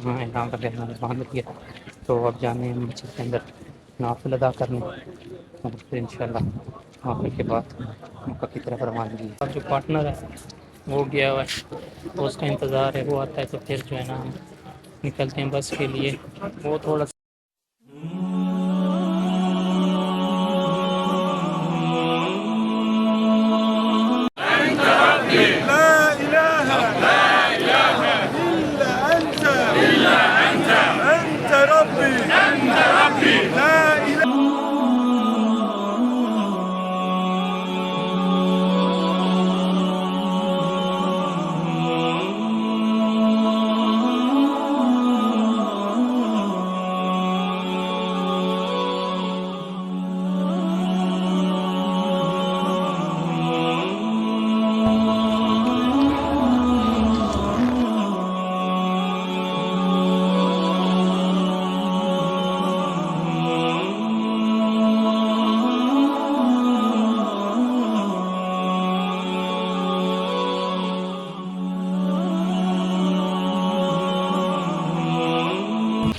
احرام وغیرہ باندھ لیا، تو اب جانے ہیں مسجد کے اندر نافل ادا کرنے، اور پھر انشاءاللہ نافل کے بعد مکہ کی طرف روانگی ہے۔ اور جو پارٹنر ہے وہ گیا ہوا ہے، تو اس کا انتظار ہے، وہ آتا ہے تو پھر جو ہے نا ہم نکلتے ہیں بس کے لیے۔ وہ تھوڑا سا لا إله إلا أنت أنت ربي لا إله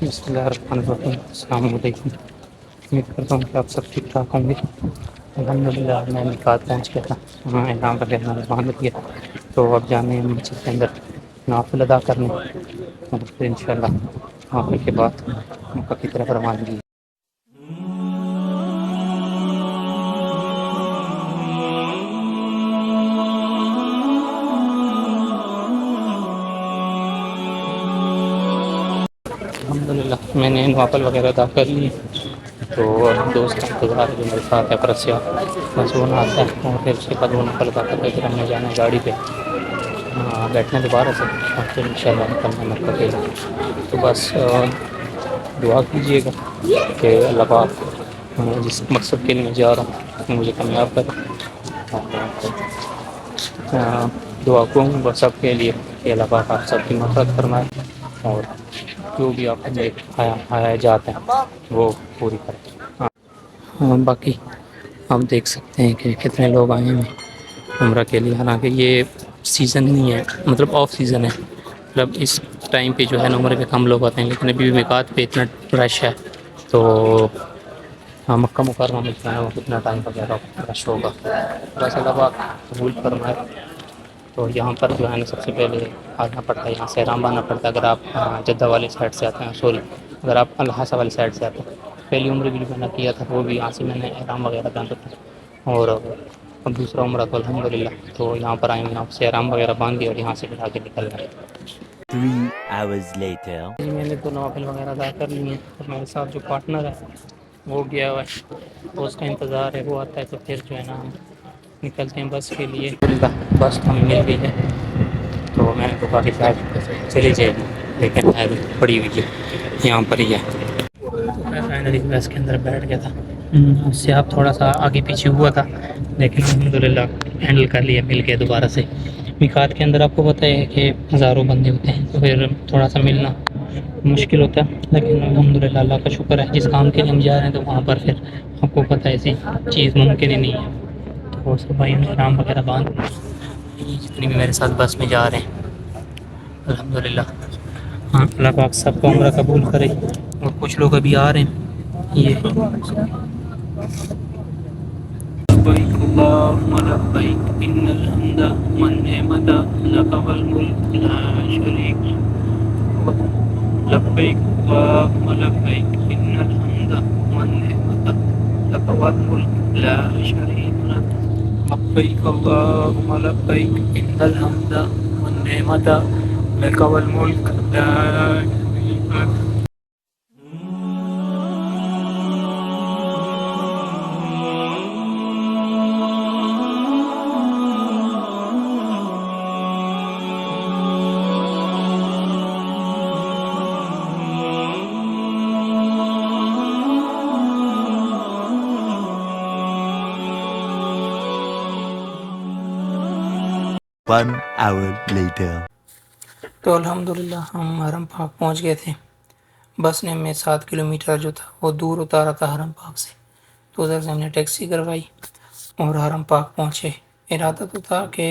بسم اللہ الرحمن الرحیم۔ السلام علیکم، امید کرتا ہوں کہ آپ سب ٹھیک ٹھاک ہوں گے۔ الحمدللہ میں میقات پہنچ گیا تھا، احرام وغیرہ باندھ لیا، تو اب جانے ہیں مسجد کے اندر نافل ادا کرنے، اور پھر انشاءاللہ نافل کے بعد مکہ کی طرف روانگی ہے۔ الحمدللہ میں نے نوافل وغیرہ ادا کر لی، تو دوست کا انتظار جو میرے ساتھ ہے پرسیا، بس وہ نہ آتا ہے، اور پھر اس کے بعد وہ نفل ادا کر کے پھر ہم نے جانا ہے گاڑی پہ بیٹھنے دوبارہ سے، اور پھر انشاءاللہ نکلنا مکہ کے لیے۔ تو بس دعا کیجیے گا کہ اللہ پاک جس مقصد کے لیے میں جا رہا ہوں مجھے کامیاب کرے، اور دعا کروں بس سب کے لیے کہ اللہ پاک آپ سب کی مدد فرمائے، اور جو بھی آپ نے حاجات ہیں وہ پوری کریں۔ باقی آپ دیکھ سکتے ہیں کہ کتنے لوگ آئے ہیں عمرہ کے لیے، حالانکہ یہ سیزن نہیں ہے، مطلب آف سیزن ہے، مطلب اس ٹائم پہ جو ہے نا عمرے کے کم لوگ آتے ہیں، لیکن ابھی بھی میقات پہ اتنا رش ہے، تو مکہ مکرمہ میں جو ہے وہ کتنا ٹائم وغیرہ رش ہوگا، بس اللہ پاک قبول فرمائے۔ تو یہاں پر جو ہے نا سب سے پہلے آنا پڑتا ہے، یہاں سے احرام باندھنا پڑتا ہے اگر آپ جدہ والی سائڈ سے آتے ہیں، سوری اگر آپ الحاصہ والی سائڈ سے آتے ہیں۔ پہلی عمرہ بھی میں نے کیا تھا، وہ بھی یہاں سے میں نے احرام وغیرہ باندھا تھا، اور اب دوسرا عمرہ تو الحمدللہ تو یہاں پر آئے ہیں، یہاں سے احرام وغیرہ باندھ دیا اور یہاں سے پھر آگے نکل گئے۔ 3 hours later. جی میں نے تو نوافل وغیرہ ادا کر لی ہیں، اور میرے ساتھ جو پارٹنر ہے وہ گیا ہوا ہے، تو اس کا انتظار ہے، وہ آتا ہے تو پھر جو ہے نا ہم نکلتے ہیں بس کے لیے۔ بس ہمیں مل گئی ہے، تو میں نے تو کہا کہ شاید چلی جائے گی، لیکن پڑی ہوئی ہے یہاں پر ہی ہے، تو میں فائنلی بس کے اندر بیٹھ گیا تھا۔ اس سے آپ تھوڑا سا آگے پیچھے ہوا تھا، لیکن الحمدللہ ہینڈل کر لیا، مل گیا دوبارہ سے۔ میقات کے اندر آپ کو پتہ ہے کہ ہزاروں بندے ہوتے ہیں، تو پھر تھوڑا سا ملنا مشکل ہوتا ہے، لیکن الحمدللہ اللہ کا شکر ہے، جس کام کے لیے ہم جا رہے ہیں تو وہاں پر پھر آپ کو پتہ ہے ایسی چیز ممکن ہی نہیں ہے، تو سب بھائی نے احرام وغیرہ باندھ جتنی بھی میرے ساتھ بس میں جا رہے ہیں الحمدللہ۔ ہاں اللہ پاک سب کو عمرہ قبول کرے، اور کچھ لوگ ابھی آ رہے ہیں، یہ لبیک اللہم لبیک ان الحمد والنعمت لک والملک لا شریک لبیک اللہم لبیک ان الحمد والنعمت لک والملک لا شریک لک لبیک اللہم لبیک ان الحمد والنعمت لک والملک لا شریک لک۔ One hour later. تو الحمدللہ ہم حرم پاک پہنچ گئے تھے، بس نے ہمیں 7 کلومیٹر جو تھا وہ دور اتارا تھا حرم پاک سے، تو ادھر سے ہم نے ٹیکسی کروائی اور حرم پاک پہنچے۔ ارادہ تو تھا کہ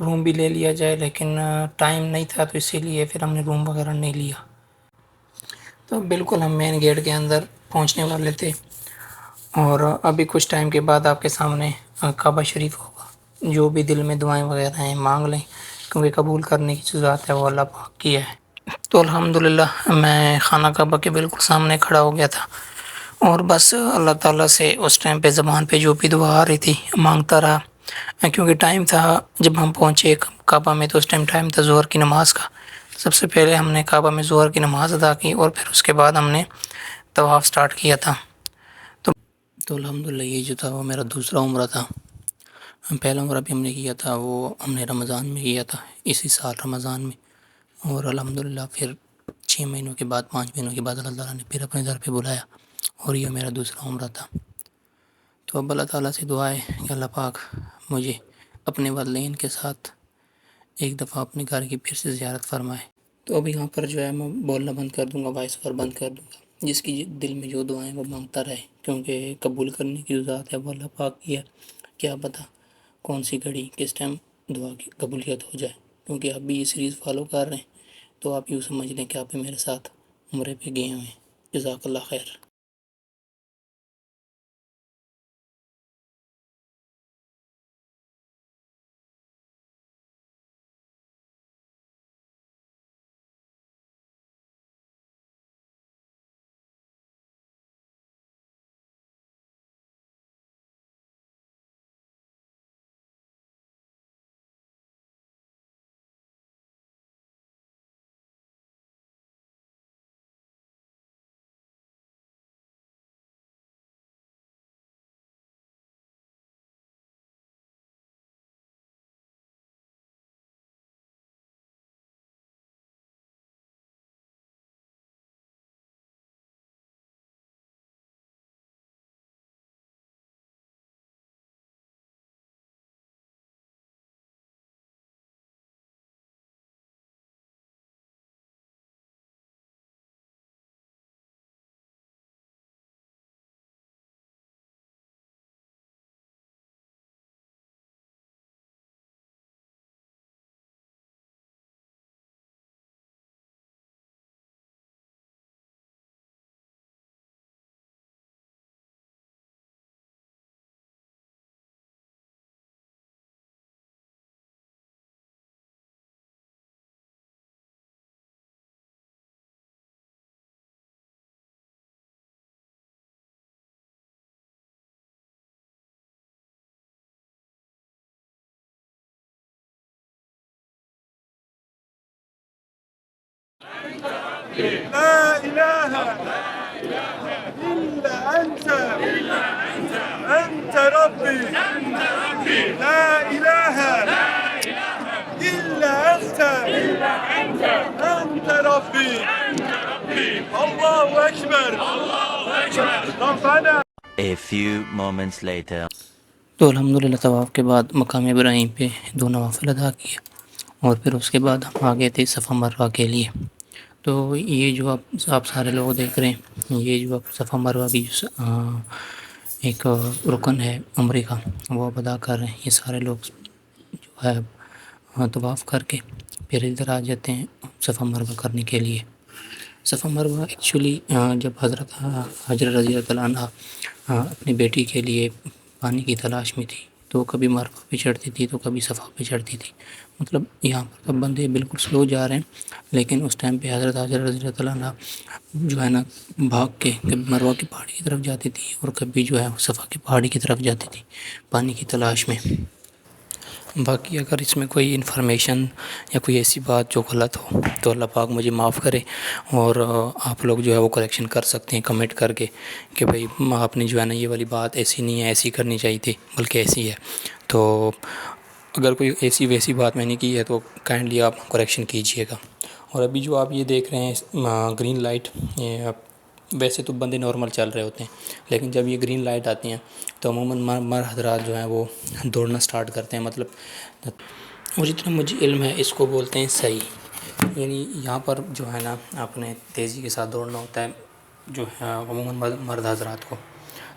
روم بھی لے لیا جائے، لیکن ٹائم نہیں تھا، تو اسی لیے پھر ہم نے روم وغیرہ نہیں لیا، تو بالکل ہم مین گیٹ کے اندر پہنچنے والے تھے، اور ابھی کچھ ٹائم کے بعد آپ کے سامنے کعبہ شریف ہوگا۔ جو بھی دل میں دعائیں وغیرہ ہیں مانگ لیں، کیونکہ قبول کرنے کی جو ذات ہے وہ اللہ پاک کی ہے۔ تو الحمدللہ میں خانہ کعبہ کے بالکل سامنے کھڑا ہو گیا تھا، اور بس اللہ تعالیٰ سے اس ٹائم پہ زبان پہ جو بھی دعا آ رہی تھی مانگتا رہا، کیونکہ ٹائم تھا جب ہم پہنچے کعبہ میں، تو اس ٹائم تھا ظہر کی نماز کا۔ سب سے پہلے ہم نے کعبہ میں ظہر کی نماز ادا کی، اور پھر اس کے بعد ہم نے طواف سٹارٹ کیا تھا۔ تو الحمدللہ یہ جو تھا وہ میرا دوسرا عمرہ تھا۔ پہلا عمرہ بھی ہم نے کیا تھا، وہ ہم نے رمضان میں کیا تھا، اسی سال رمضان میں، اور الحمدللہ پھر 6 مہینوں کے بعد 5 مہینوں کے بعد اللہ تعالیٰ نے پھر اپنے در پہ بلایا، اور یہ میرا دوسرا عمرہ تھا۔ تو اب اللہ تعالیٰ سے دعا ہے کہ اللہ پاک مجھے اپنے والدین کے ساتھ ایک دفعہ اپنے گھر کی پھر سے زیارت فرمائے۔ تو اب یہاں پر جو ہے میں بولنا بند کر دوں گا، وائس اوور بند کر دوں گا، جس کی دل میں جو دعائیں وہ مانگتا رہے، کیونکہ قبول کرنے کی جو ذات ہے وہ اللہ پاک کی ہے۔ کیا پتہ کون سی گھڑی کس ٹائم دعا کی قبولیت ہو جائے، کیونکہ آپ بھی یہ سیریز فالو کر رہے ہیں، تو آپ یوں سمجھ لیں کہ آپ بھی میرے ساتھ عمرے پہ گئے ہوئے ہیں۔ جزاک اللہ خیر۔ لا إله إلا أنت أنت ربي لا إله إلا أنت أنت ربي الله أكبر ربنا. A few moments later. تو الحمدللہ طواف کے بعد مقام ابراہیم پہ 2 نوافل ادا کیے، اور پھر اس کے بعد ہم آگے تھے صفا مروہ کے لیے۔ تو یہ جو آپ سارے لوگ دیکھ رہے ہیں، یہ جو صفا مروہ کی ایک رکن ہے عمرے کا، وہ آپ ادا کر رہے ہیں۔ یہ سارے لوگ جو ہے طواف کر کے پھر ادھر آ جاتے ہیں صفا مروہ کرنے کے لیے۔ صفا مروہ ایکچولی جب حضرت حجر رضی اللہ عنہ اپنی بیٹی کے لیے پانی کی تلاش میں تھی، تو کبھی مروہ پہ چڑھتی تھی تو کبھی صفا پہ چڑھتی تھی۔ مطلب یہاں پر بندے بالکل سلو جا رہے ہیں، لیکن اس ٹائم پہ حضرت حجر رضی اللہ عنہ جو ہے نا بھاگ کے کبھی مروہ کی پہاڑی کی طرف جاتی تھی، اور کبھی جو ہے صفا کی پہاڑی کی طرف جاتی تھی پانی کی تلاش میں۔ باقی اگر اس میں کوئی انفارمیشن یا کوئی ایسی بات جو غلط ہو تو اللہ پاک مجھے معاف کرے، اور آپ لوگ جو ہے وہ کریکشن کر سکتے ہیں کمنٹ کر کے کہ بھائی آپ نے جو ہے نا یہ والی بات ایسی نہیں ہے، ایسی کرنی چاہیے تھی بلکہ ایسی ہے۔ تو اگر کوئی ایسی ویسی بات میں نے کی ہے تو کائنڈلی آپ کریکشن کیجئے گا۔ اور ابھی جو آپ یہ دیکھ رہے ہیں گرین لائٹ، ویسے تو بندے نارمل چل رہے ہوتے ہیں، لیکن جب یہ گرین لائٹ آتی ہیں تو عموماً مرد حضرات جو ہیں وہ دوڑنا سٹارٹ کرتے ہیں، مطلب اور جتنا مجھے علم ہے اس کو بولتے ہیں صحیح، یعنی یہاں پر جو ہے نا آپ نے تیزی کے ساتھ دوڑنا ہوتا ہے جو ہے عموماً مرد حضرات کو۔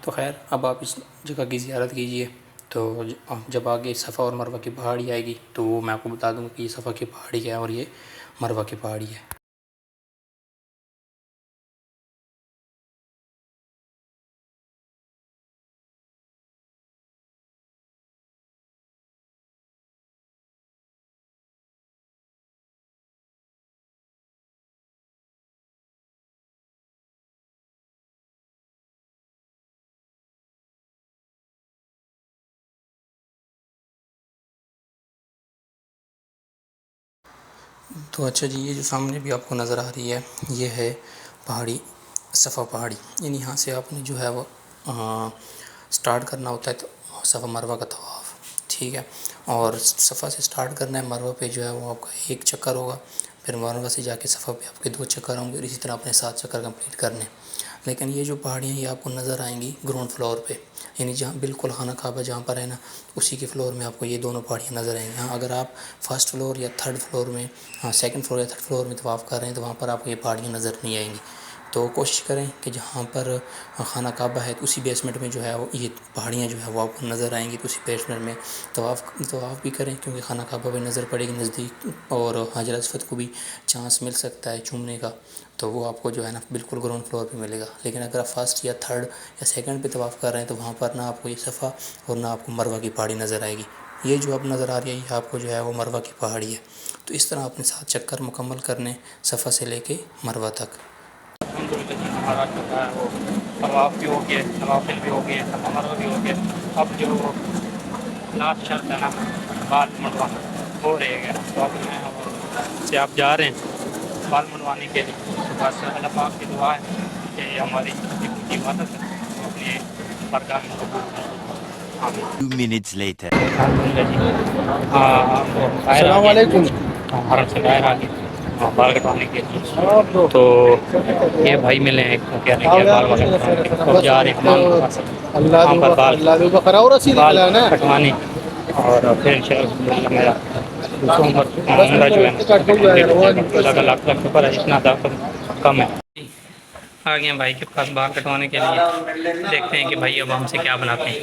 تو خیر اب آپ اس جگہ کی زیارت کیجئے، تو جب آگے صفا اور مروہ کی پہاڑی آئے گی تو وہ میں آپ کو بتا دوں گا کہ یہ صفا کی پہاڑی ہے اور یہ مروہ کی پہاڑی ہے۔ تو اچھا جی، یہ جو سامنے بھی آپ کو نظر آ رہی ہے یہ ہے پہاڑی صفا پہاڑی، یعنی یہاں سے آپ نے جو ہے وہ سٹارٹ کرنا ہوتا ہے تو صفا مروہ کا طواف، ٹھیک ہے. اور صفا سے سٹارٹ کرنا ہے، مروہ پہ جو ہے وہ آپ کا ایک چکر ہوگا، پھر مروہ سے جا کے صفا پہ آپ کے 2 چکر ہوں گے، اور اسی طرح اپنے 7 چکر کمپلیٹ کرنے. لیکن یہ جو پہاڑیاں یہ آپ کو نظر آئیں گی گراؤنڈ فلور پہ، یعنی جہاں بالکل خانہ کعبہ جہاں پر ہے نا اسی کے فلور میں آپ کو یہ دونوں پہاڑیاں نظر آئیں گی. ہاں اگر آپ فرسٹ فلور یا تھرڈ فلور میں سیکنڈ فلور یا تھرڈ فلور میں طواف کر رہے ہیں تو وہاں پر آپ کو یہ پہاڑیاں نظر نہیں آئیں گی. تو کوشش کریں کہ جہاں پر خانہ کعبہ ہے اسی بیسمنٹ میں جو ہے وہ یہ پہاڑیاں جو ہے وہ آپ کو نظر آئیں گی، تو اسی بیسمنٹ میں طواف بھی کریں، کیونکہ خانہ کعبہ بھی نظر پڑے گی نزدیک، اور حجر اسود کو بھی چانس مل سکتا ہے چومنے کا، تو وہ آپ کو جو ہے نا بالکل گراؤنڈ فلور پہ ملے گا. لیکن اگر آپ فرسٹ یا تھرڈ یا سیکنڈ پہ طواف کر رہے ہیں تو وہاں پر نہ آپ کو یہ صفا اور نہ آپ کو مروہ کی پہاڑی نظر آئے گی. یہ جو اب نظر آ رہی ہے یہ آپ کو جو ہے وہ مروہ کی پہاڑی ہے. تو اس طرح اپنے 7 چکر مکمل کرنے صفا سے لے کے مروہ تک. الحمدللہ جی، ہمارا جو ہے وہ طواف بھی ہو گیا، نوافل بھی ہو گیا، صفا مروہ بھی ہو گیا. اب جو لاسٹ شرط ہے نا بال منڈوانا وہ رہے گا. تو اب میں سے آپ جا رہے ہیں بال منڈوانے کے لیے، تو بس اللہ پاک کی دعا ہے کہ ہماری کی عبادت ہے اپنی برگاہ میں قبول کریں. 2 minutes later. الحمدللہ جی. السلام علیکم. حرم سے باہر آ گئے بال کٹوانے کے لیے، تو یہ بھائی ملے ہیں کہہ رہے ہیں کہ بال وغیرہ کٹوانے کے لیے. اب جا رہے ہیں ہمام کے پاس وہاں پر بال کٹوانے، اور پھر انشاءاللہ میرا عمرہ جو ہے اللہ کا لاکھ لاکھ شکر ہے اتنا کم ہے. آ گئے ہیں بھائی کے پاس بال کٹوانے کے لیے، دیکھتے ہیں کہ بھائی اب ہم سے کیا بناتے ہیں.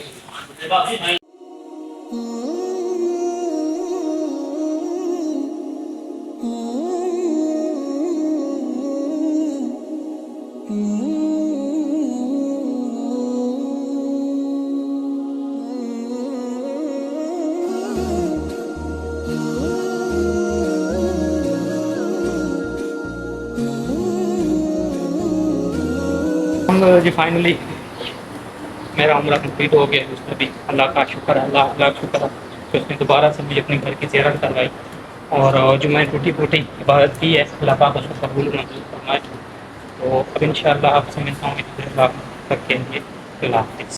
جی فائنلی میرا عمرہ کمپلیٹ ہو گیا، اس میں بھی اللہ کا شکر ہے، اللہ کا شکر ہے کہ اس نے دوبارہ سے مجھے اپنے گھر کی زیارت کروائی، اور جو میں ٹوٹی پھوٹی عبادت کی ہے اللہ پاک اس کو قبول منظور فرمائے. تو اب انشاءاللہ آپ سے ملتا ہوں تک کے لیے. اللہ حافظ.